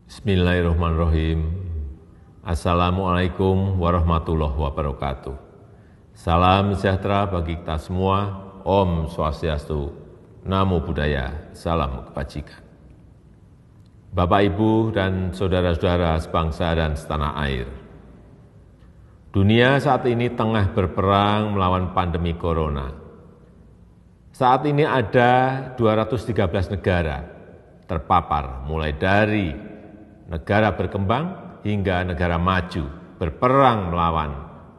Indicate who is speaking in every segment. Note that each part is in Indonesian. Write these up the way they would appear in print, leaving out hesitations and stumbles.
Speaker 1: Bismillahirrahmanirrahim. Assalamualaikum warahmatullahi wabarakatuh. Salam sejahtera bagi kita semua. Om Swastiastu, Namo Buddhaya, salam kebajikan. Bapak, Ibu, dan saudara-saudara sebangsa dan setanah air. Dunia saat ini tengah berperang melawan pandemi corona. Saat ini ada 213 negara terpapar, mulai dari negara berkembang hingga negara maju berperang melawan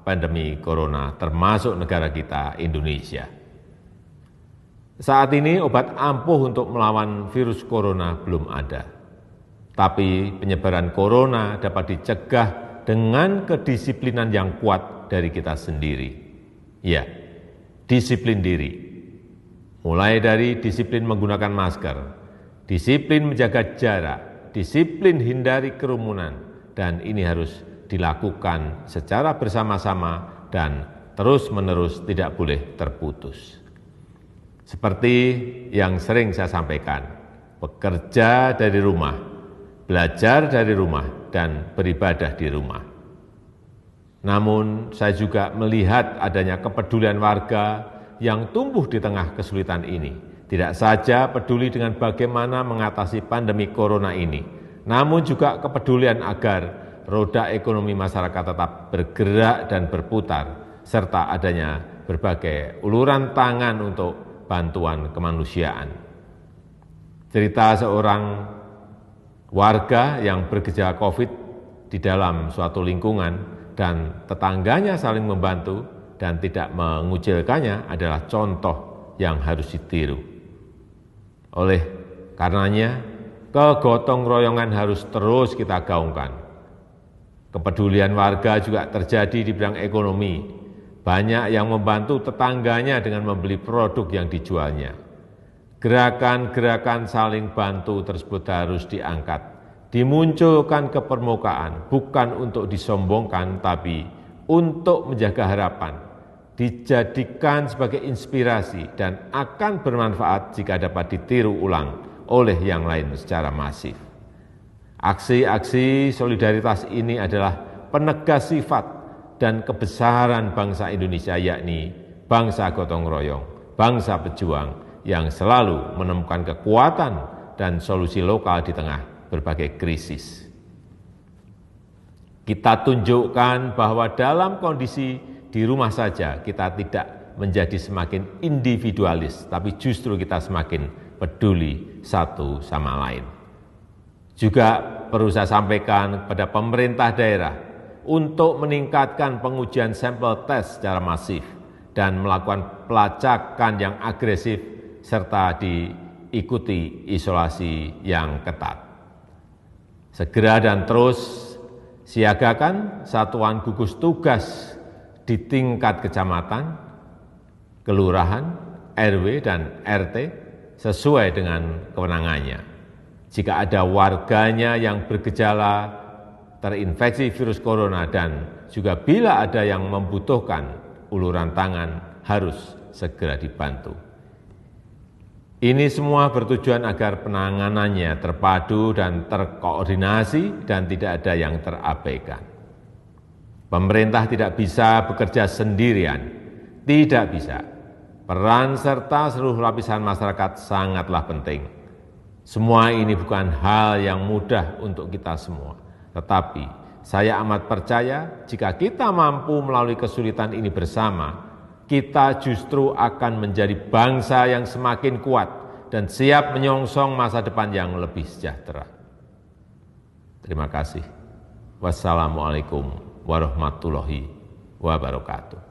Speaker 1: pandemi corona, termasuk negara kita, Indonesia. Saat ini obat ampuh untuk melawan virus corona belum ada. Tapi penyebaran corona dapat dicegah dengan kedisiplinan yang kuat dari kita sendiri. Ya, disiplin diri. Mulai dari disiplin menggunakan masker, disiplin menjaga jarak, disiplin hindari kerumunan, dan ini harus dilakukan secara bersama-sama dan terus-menerus, tidak boleh terputus. Seperti yang sering saya sampaikan, bekerja dari rumah, belajar dari rumah, dan beribadah di rumah. Namun saya juga melihat adanya kepedulian warga yang tumbuh di tengah kesulitan ini. Tidak saja peduli dengan bagaimana mengatasi pandemi corona ini, namun juga kepedulian agar roda ekonomi masyarakat tetap bergerak dan berputar, serta adanya berbagai uluran tangan untuk bantuan kemanusiaan. Cerita seorang warga yang bergejala COVID di dalam suatu lingkungan dan tetangganya saling membantu dan tidak mengucilkannya adalah contoh yang harus ditiru. Oleh karenanya, kegotong royongan harus terus kita gaungkan. Kepedulian warga juga terjadi di bidang ekonomi. Banyak yang membantu tetangganya dengan membeli produk yang dijualnya. Gerakan-gerakan saling bantu tersebut harus diangkat, dimunculkan ke permukaan, bukan untuk disombongkan, tapi untuk menjaga harapan, dijadikan sebagai inspirasi dan akan bermanfaat jika dapat ditiru ulang oleh yang lain secara masif. Aksi-aksi solidaritas ini adalah penegas sifat dan kebesaran bangsa Indonesia, yakni bangsa gotong royong, bangsa pejuang yang selalu menemukan kekuatan dan solusi lokal di tengah berbagai krisis. Kita tunjukkan bahwa dalam kondisi di rumah saja kita tidak menjadi semakin individualis, tapi justru kita semakin peduli satu sama lain. Juga perlu saya sampaikan kepada pemerintah daerah untuk meningkatkan pengujian sampel tes secara masif dan melakukan pelacakan yang agresif serta diikuti isolasi yang ketat. Segera dan terus siagakan satuan gugus tugas di tingkat kecamatan, kelurahan, RW, dan RT sesuai dengan kewenangannya. Jika ada warganya yang bergejala terinfeksi virus corona dan juga bila ada yang membutuhkan uluran tangan, harus segera dibantu. Ini semua bertujuan agar penanganannya terpadu dan terkoordinasi dan tidak ada yang terabaikan. Pemerintah tidak bisa bekerja sendirian, tidak bisa. Peran serta seluruh lapisan masyarakat sangatlah penting. Semua ini bukan hal yang mudah untuk kita semua. Tetapi saya amat percaya jika kita mampu melalui kesulitan ini bersama, kita justru akan menjadi bangsa yang semakin kuat dan siap menyongsong masa depan yang lebih sejahtera. Terima kasih. Wassalamualaikum warahmatullahi wabarakatuh.